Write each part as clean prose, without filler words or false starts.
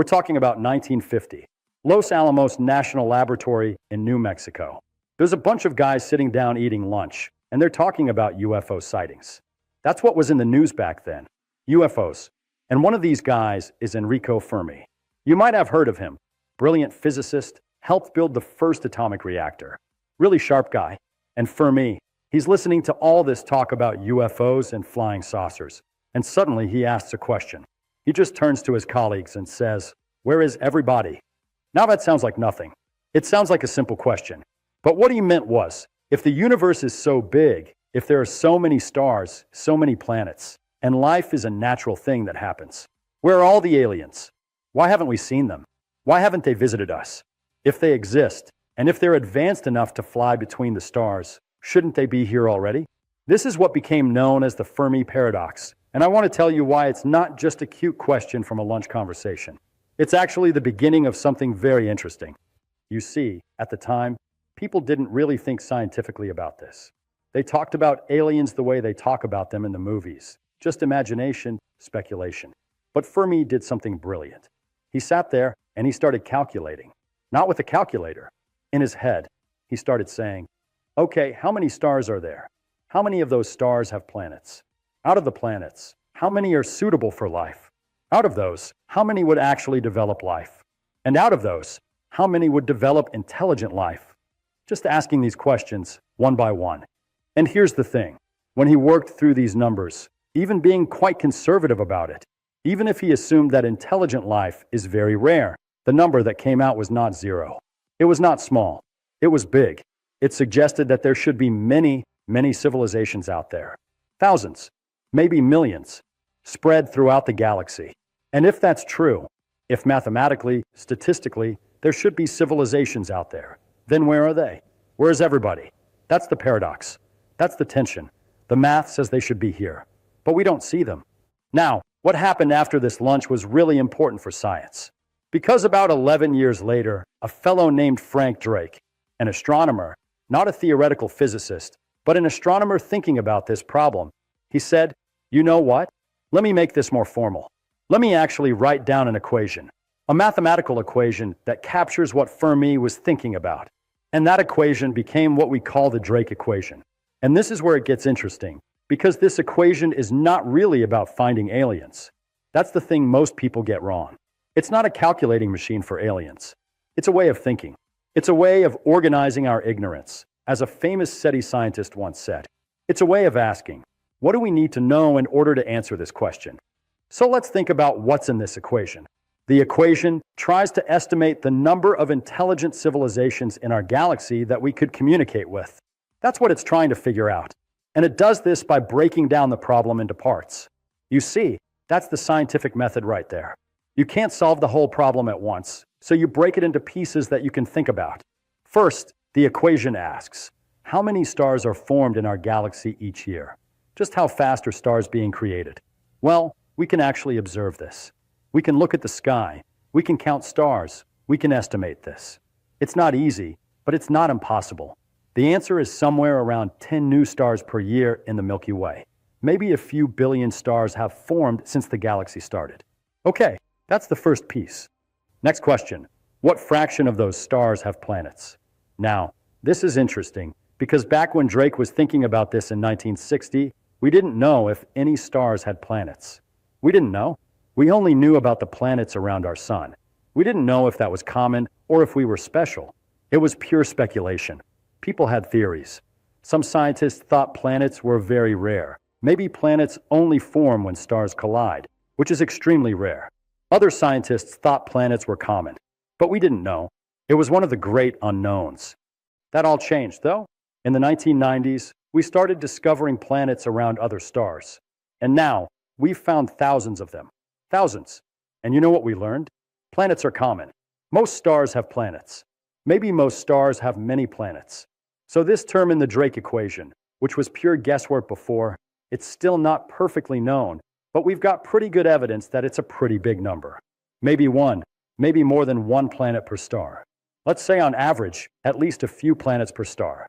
talking about 1950. Los Alamos National Laboratory in New Mexico. There's a bunch of guys sitting down eating lunch, and they're talking about UFO sightings. That's what was in the news back then. UFOs. And one of these guys is Enrico Fermi. You might have heard of him. Brilliant physicist, helped build the first atomic reactor. Really sharp guy. And Fermi, he's listening to all this talk about UFOs and flying saucers. And suddenly he asks a question. He just turns to his colleagues and says, "Where is everybody?" Now that sounds like nothing. It sounds like a simple question. But what he meant was, if the universe is so big, if there are so many stars, so many planets, and life is a natural thing that happens, where are all the aliens? Why haven't we seen them? Why haven't they visited us? If they exist, and if they're advanced enough to fly between the stars, shouldn't they be here already? This is what became known as the Fermi paradox, and I want to tell you why it's not just a cute question from a lunch conversation. It's actually the beginning of something very interesting. You see, at the time, people didn't really think scientifically about this. They talked about aliens the way they talk about them in the movies. Just imagination, speculation. But Fermi did something brilliant. He sat there and he started calculating. Not with a calculator. In his head, he started saying, okay, how many stars are there? How many of those stars have planets? Out of the planets, how many are suitable for life? Out of those, how many would actually develop life? And out of those, how many would develop intelligent life? Just asking these questions one by one. And here's the thing. When he worked through these numbers, even being quite conservative about it, even if he assumed that intelligent life is very rare, the number that came out was not zero. It was not small. It was big. It suggested that there should be many, many civilizations out there. Thousands, maybe millions, spread throughout the galaxy. And if that's true, if mathematically, statistically, there should be civilizations out there, then where are they? Where's everybody? That's the paradox. That's the tension. The math says they should be here, but we don't see them. Now, what happened after this lunch was really important for science. Because about 11 years later, a fellow named Frank Drake, an astronomer, not a theoretical physicist, but an astronomer thinking about this problem, he said, you know what? Let me make this more formal. Let me actually write down an equation, a mathematical equation that captures what Fermi was thinking about. And that equation became what we call the Drake equation. And this is where it gets interesting, because this equation is not really about finding aliens. That's the thing most people get wrong. It's not a calculating machine for aliens. It's a way of thinking. It's a way of organizing our ignorance. As a famous SETI scientist once said, it's a way of asking, what do we need to know in order to answer this question? So let's think about what's in this equation. The equation tries to estimate the number of intelligent civilizations in our galaxy that we could communicate with. That's what it's trying to figure out. And it does this by breaking down the problem into parts. You see, that's the scientific method right there. You can't solve the whole problem at once, so you break it into pieces that you can think about. First, the equation asks, how many stars are formed in our galaxy each year? Just how fast are stars being created? Well, we can actually observe this. We can look at the sky. We can count stars. We can estimate this. It's not easy, but it's not impossible. The answer is somewhere around 10 new stars per year in the Milky Way. Maybe a few billion stars have formed since the galaxy started. Okay, that's the first piece. Next question. What fraction of those stars have planets? Now, this is interesting because back when Drake was thinking about this in 1960, we didn't know if any stars had planets. We didn't know. We only knew about the planets around our sun. We didn't know if that was common or if we were special. It was pure speculation. People had theories. Some scientists thought planets were very rare. Maybe planets only form when stars collide, which is extremely rare. Other scientists thought planets were common, but we didn't know. It was one of the great unknowns. That all changed, though. In the 1990s, we started discovering planets around other stars. And now, we've found thousands of them. Thousands. And you know what we learned? Planets are common. Most stars have planets. Maybe most stars have many planets. So this term in the Drake equation, which was pure guesswork before, it's still not perfectly known, but we've got pretty good evidence that it's a pretty big number. Maybe one, maybe more than one planet per star. Let's say on average, at least a few planets per star.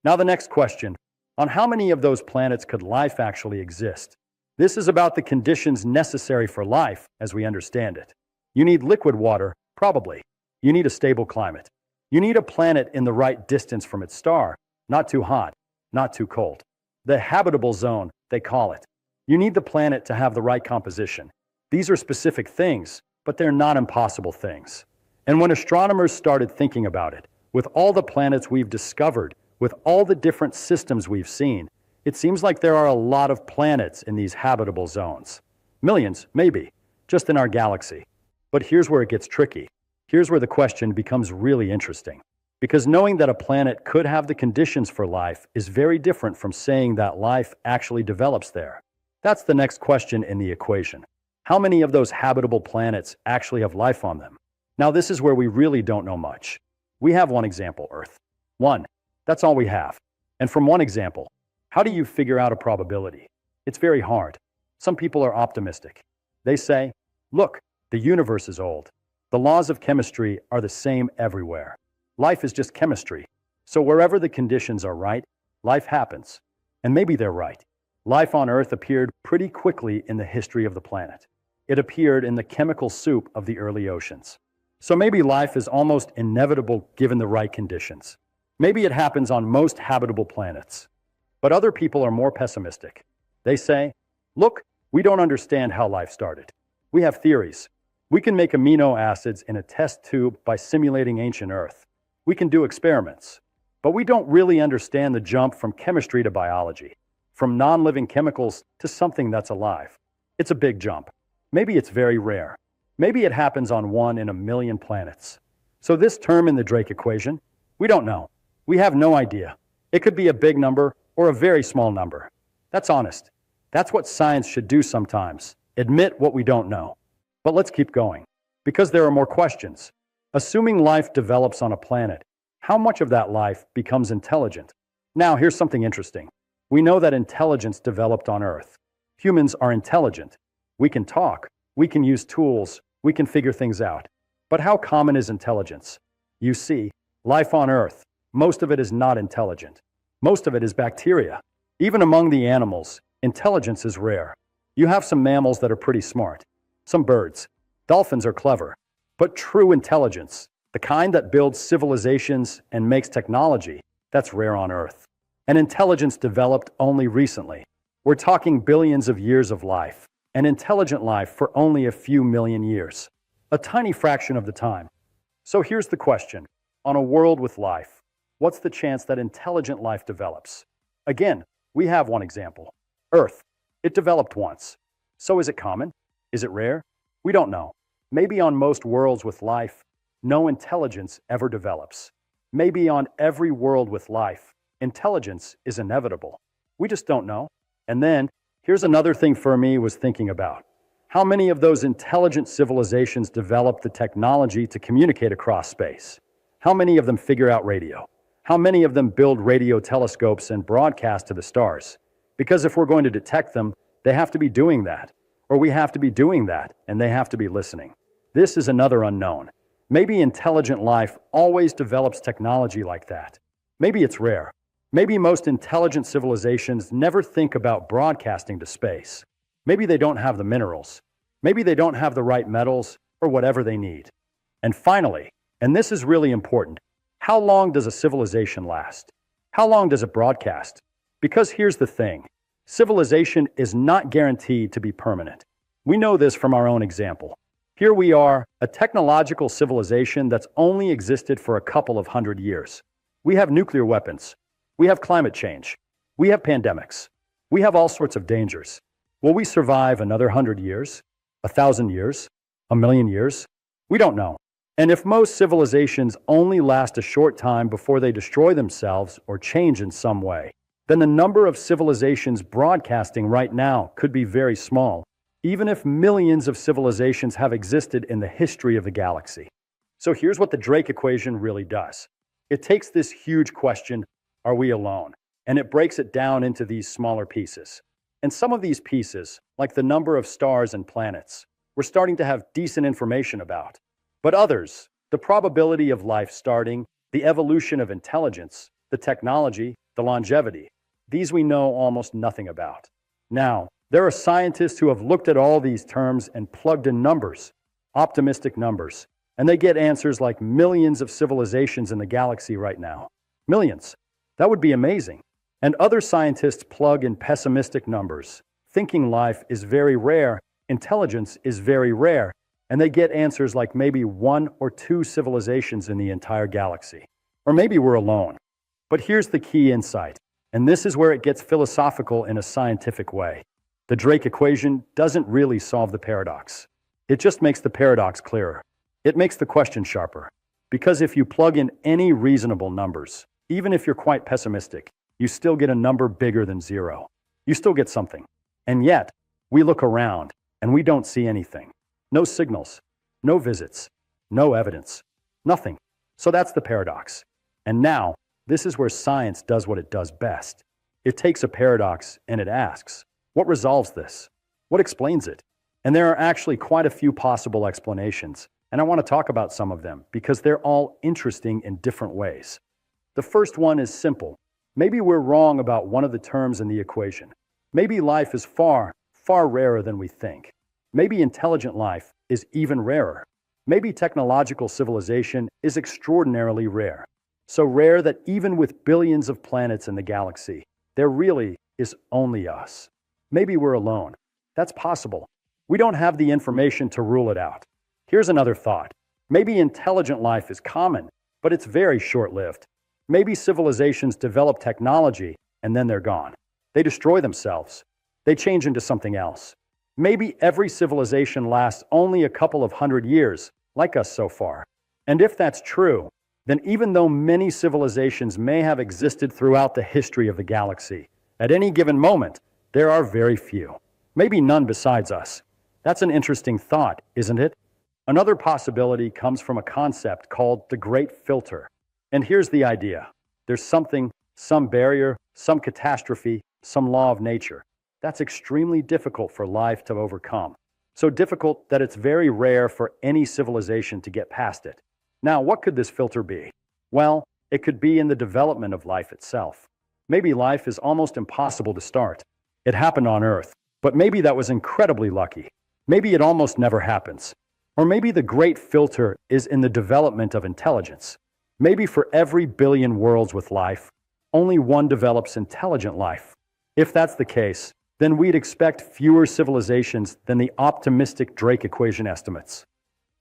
Now the next question, on how many of those planets could life actually exist? This is about the conditions necessary for life as we understand it. You need liquid water, probably. You need a stable climate. You need a planet in the right distance from its star, not too hot, not too cold. The habitable zone, they call it. You need the planet to have the right composition. These are specific things, but they're not impossible things. And when astronomers started thinking about it, with all the planets we've discovered, with all the different systems we've seen, it seems like there are a lot of planets in these habitable zones. Millions, maybe, just in our galaxy. But here's where it gets tricky. Here's where the question becomes really interesting. Because knowing that a planet could have the conditions for life is very different from saying that life actually develops there. That's the next question in the equation. How many of those habitable planets actually have life on them? Now, this is where we really don't know much. We have one example, Earth. One. That's all we have. And from one example, how do you figure out a probability? It's very hard. Some people are optimistic. They say, look, the universe is old. The laws of chemistry are the same everywhere. Life is just chemistry. So wherever the conditions are right, life happens. And maybe they're right. Life on Earth appeared pretty quickly in the history of the planet. It appeared in the chemical soup of the early oceans. So maybe life is almost inevitable given the right conditions. Maybe it happens on most habitable planets. But other people are more pessimistic. They say, look, we don't understand how life started. We have theories. We can make amino acids in a test tube by simulating ancient Earth. We can do experiments. But we don't really understand the jump from chemistry to biology, from non-living chemicals to something that's alive. It's a big jump. Maybe it's very rare. Maybe it happens on 1 in a million planets. So this term in the Drake equation, we don't know. We have no idea. It could be a big number or a very small number. That's honest. That's what science should do sometimes. Admit what we don't know. But let's keep going, because there are more questions. Assuming life develops on a planet, how much of that life becomes intelligent? Now, here's something interesting. We know that intelligence developed on Earth. Humans are intelligent. We can talk. We can use tools. We can figure things out. But how common is intelligence? You see, life on Earth, most of it is not intelligent. Most of it is bacteria. Even among the animals, intelligence is rare. You have some mammals that are pretty smart. Some birds. Dolphins are clever. But true intelligence, the kind that builds civilizations and makes technology, that's rare on Earth. And intelligence developed only recently. We're talking billions of years of life, and intelligent life for only a few million years. A tiny fraction of the time. So here's the question. On a world with life, what's the chance that intelligent life develops? Again, we have one example. Earth. It developed once. So is it common? Is it rare? We don't know. Maybe on most worlds with life, no intelligence ever develops. Maybe on every world with life, intelligence is inevitable. We just don't know. And then, here's another thing Fermi was thinking about. How many of those intelligent civilizations developed the technology to communicate across space? How many of them figure out radio? How many of them build radio telescopes and broadcast to the stars? Because if we're going to detect them, they have to be doing that. Or we have to be doing that, and they have to be listening. This is another unknown. Maybe intelligent life always develops technology like that. Maybe it's rare. Maybe most intelligent civilizations never think about broadcasting to space. Maybe they don't have the minerals. Maybe they don't have the right metals or whatever they need. And finally, and this is really important, how long does a civilization last? How long does it broadcast? Because here's the thing. Civilization is not guaranteed to be permanent. We know this from our own example. Here we are, a technological civilization that's only existed for a couple of 100 years. We have nuclear weapons. We have climate change. We have pandemics. We have all sorts of dangers. Will we survive another 100 years? 1,000 years? 1,000,000 years? We don't know. And if most civilizations only last a short time before they destroy themselves or change in some way, then the number of civilizations broadcasting right now could be very small, even if millions of civilizations have existed in the history of the galaxy. So here's what the Drake equation really does. It takes this huge question, are we alone? And it breaks it down into these smaller pieces. And some of these pieces, like the number of stars and planets, we're starting to have decent information about. But others, the probability of life starting, the evolution of intelligence, the technology, the longevity, these we know almost nothing about. Now, there are scientists who have looked at all these terms and plugged in numbers. optimistic numbers, and they get answers like millions of civilizations in the galaxy right now. Millions. That would be amazing. And other scientists plug in pessimistic numbers. Thinking life is very rare, intelligence is very rare, and they get answers like maybe 1 or 2 civilizations in the entire galaxy. Or maybe we're alone. But here's the key insight, and this is where it gets philosophical in a scientific way. The Drake equation doesn't really solve the paradox. It just makes the paradox clearer. It makes the question sharper. Because if you plug in any reasonable numbers, even if you're quite pessimistic, you still get a number bigger than 0. You still get something. And yet, we look around and we don't see anything. No signals, no visits, no evidence, nothing. So that's the paradox. And now, this is where science does what it does best. It takes a paradox and it asks, what resolves this? What explains it? And there are actually quite a few possible explanations, and I want to talk about some of them because they're all interesting in different ways. The first one is simple. Maybe we're wrong about one of the terms in the equation. Maybe life is far, far rarer than we think. Maybe intelligent life is even rarer. Maybe technological civilization is extraordinarily rare. So rare that even with billions of planets in the galaxy, there really is only us. Maybe we're alone. That's possible. We don't have the information to rule it out. Here's another thought. Maybe intelligent life is common, but it's very short-lived. Maybe civilizations develop technology and then they're gone. They destroy themselves. They change into something else. Maybe every civilization lasts only a couple of 100 years, like us so far. And if that's true, then even though many civilizations may have existed throughout the history of the galaxy, at any given moment, there are very few. Maybe none besides us. That's an interesting thought, isn't it? Another possibility comes from a concept called the Great Filter. And here's the idea. There's something, some barrier, some catastrophe, some law of nature. That's extremely difficult for life to overcome. So difficult that it's very rare for any civilization to get past it. Now, what could this filter be? Well, it could be in the development of life itself. Maybe life is almost impossible to start. It happened on Earth, but maybe that was incredibly lucky. Maybe it almost never happens. Or maybe the great filter is in the development of intelligence. Maybe for every billion worlds with life, only one develops intelligent life. If that's the case, then we'd expect fewer civilizations than the optimistic Drake equation estimates.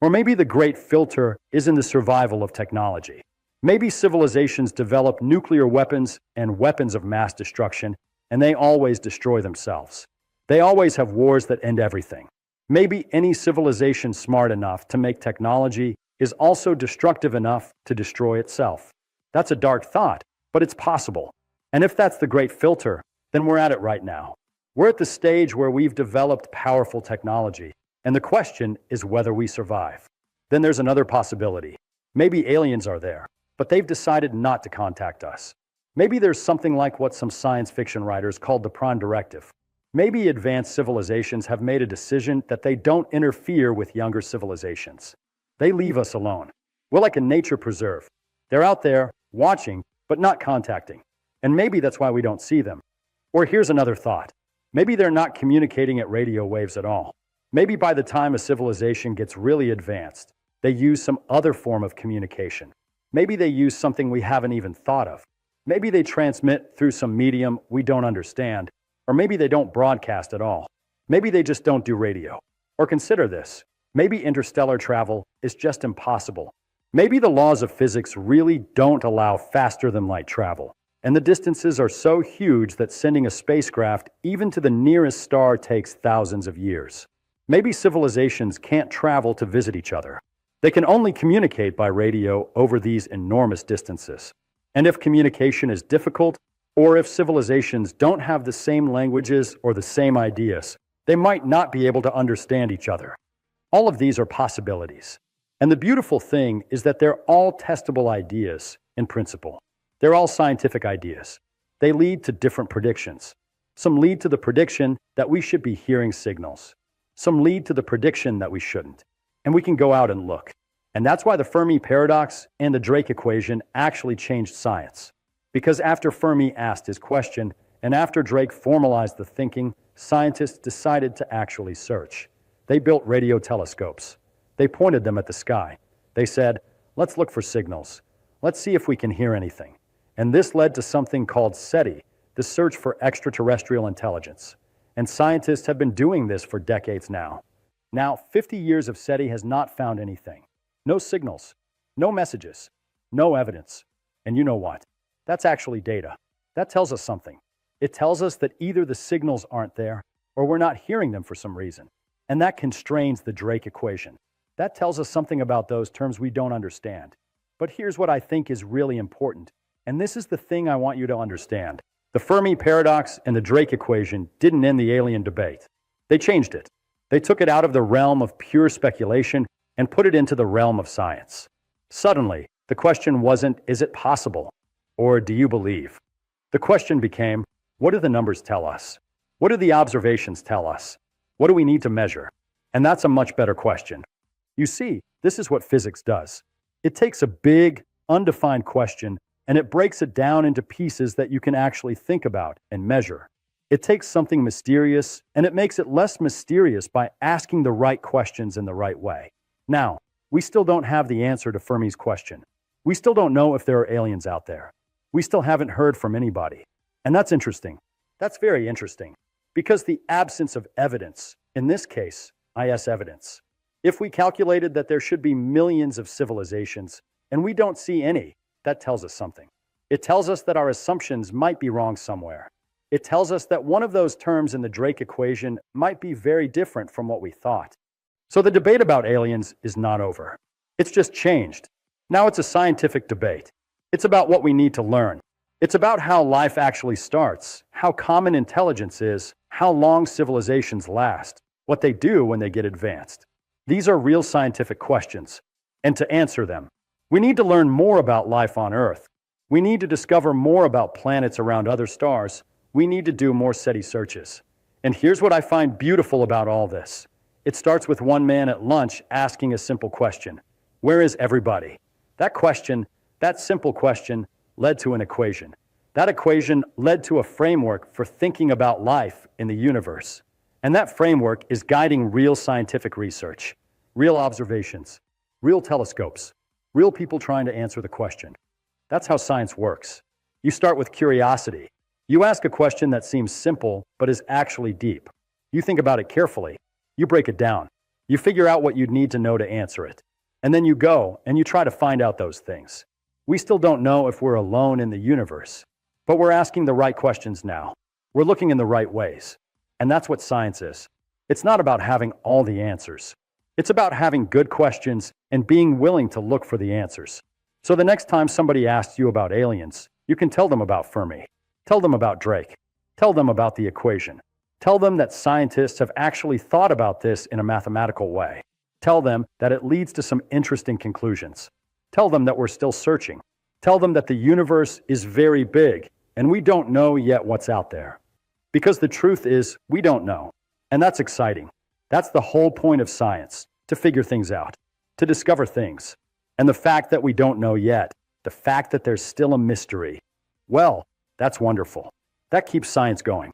Or maybe the great filter is in the survival of technology. Maybe civilizations develop nuclear weapons and weapons of mass destruction, and they always destroy themselves. They always have wars that end everything. Maybe any civilization smart enough to make technology is also destructive enough to destroy itself. That's a dark thought, but it's possible. And if that's the great filter, then we're at it right now. We're at the stage where we've developed powerful technology, and the question is whether we survive. Then there's another possibility. Maybe aliens are there, but they've decided not to contact us. Maybe there's something like what some science fiction writers called the Prime Directive. Maybe advanced civilizations have made a decision that they don't interfere with younger civilizations. They leave us alone. We're like a nature preserve. They're out there, watching, but not contacting. And maybe that's why we don't see them. Or here's another thought. Maybe they're not communicating at radio waves at all. Maybe by the time a civilization gets really advanced, they use some other form of communication. Maybe they use something we haven't even thought of. Maybe they transmit through some medium we don't understand. Or maybe they don't broadcast at all. Maybe they just don't do radio. Or consider this. Maybe interstellar travel is just impossible. Maybe the laws of physics really don't allow faster than light travel. And the distances are so huge that sending a spacecraft even to the nearest star takes thousands of years. Maybe civilizations can't travel to visit each other. They can only communicate by radio over these enormous distances. And if communication is difficult, or if civilizations don't have the same languages or the same ideas, they might not be able to understand each other. All of these are possibilities. And the beautiful thing is that they're all testable ideas in principle. They're all scientific ideas. They lead to different predictions. Some lead to the prediction that we should be hearing signals. Some lead to the prediction that we shouldn't. And we can go out and look. And that's why the Fermi paradox and the Drake equation actually changed science. Because after Fermi asked his question, and after Drake formalized the thinking, scientists decided to actually search. They built radio telescopes. They pointed them at the sky. They said, let's look for signals. Let's see if we can hear anything. And this led to something called SETI, the search for extraterrestrial intelligence. And scientists have been doing this for decades now. Now, 50 years of SETI has not found anything. No signals, no messages, no evidence. And you know what? That's actually data. That tells us something. It tells us that either the signals aren't there or we're not hearing them for some reason. And that constrains the Drake equation. That tells us something about those terms we don't understand. But here's what I think is really important. And this is the thing I want you to understand. The Fermi paradox and the Drake equation didn't end the alien debate. They changed it. They took it out of the realm of pure speculation and put it into the realm of science. Suddenly, the question wasn't, is it possible? Or do you believe? The question became, what do the numbers tell us? What do the observations tell us? What do we need to measure? And that's a much better question. You see, this is what physics does. It takes a big, undefined question and it breaks it down into pieces that you can actually think about and measure. It takes something mysterious and it makes it less mysterious by asking the right questions in the right way. Now, we still don't have the answer to Fermi's question. We still don't know if there are aliens out there. We still haven't heard from anybody. And that's interesting. That's very interesting. Because the absence of evidence, in this case, IS evidence, if we calculated that there should be millions of civilizations and we don't see any, that tells us something. It tells us that our assumptions might be wrong somewhere. It tells us that one of those terms in the Drake equation might be very different from what we thought. So the debate about aliens is not over. It's just changed. Now it's a scientific debate. It's about what we need to learn. It's about how life actually starts, how common intelligence is, how long civilizations last, what they do when they get advanced. These are real scientific questions. And to answer them, we need to learn more about life on Earth. We need to discover more about planets around other stars. We need to do more SETI searches. And here's what I find beautiful about all this. It starts with one man at lunch asking a simple question. Where is everybody? That question, that simple question, led to an equation. That equation led to a framework for thinking about life in the universe. And that framework is guiding real scientific research, real observations, real telescopes, real people trying to answer the question. That's how science works. You start with curiosity. You ask a question that seems simple, but is actually deep. You think about it carefully. You break it down. You figure out what you'd need to know to answer it. And then you go and you try to find out those things. We still don't know if we're alone in the universe, but we're asking the right questions now. We're looking in the right ways. And that's what science is. It's not about having all the answers. It's about having good questions and being willing to look for the answers. So the next time somebody asks you about aliens, you can tell them about Fermi. Tell them about Drake. Tell them about the equation. Tell them that scientists have actually thought about this in a mathematical way. Tell them that it leads to some interesting conclusions. Tell them that we're still searching. Tell them that the universe is very big and we don't know yet what's out there. Because the truth is, we don't know. And that's exciting. That's the whole point of science, to figure things out, to discover things. And the fact that we don't know yet, the fact that there's still a mystery, well, that's wonderful. That keeps science going.